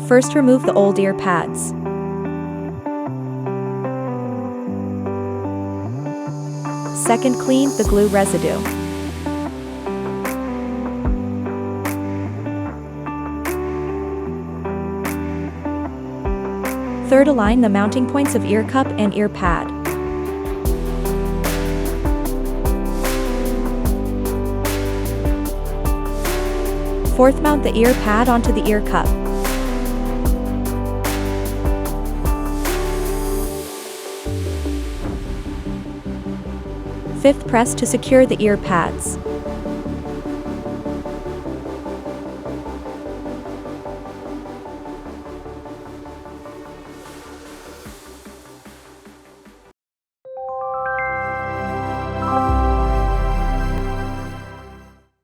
First, remove the old ear pads. Second, clean the glue residue. Third, align the mounting points of ear cup and ear pad. Fourth, mount the ear pad onto the ear cup. Fifth, press to secure the ear pads.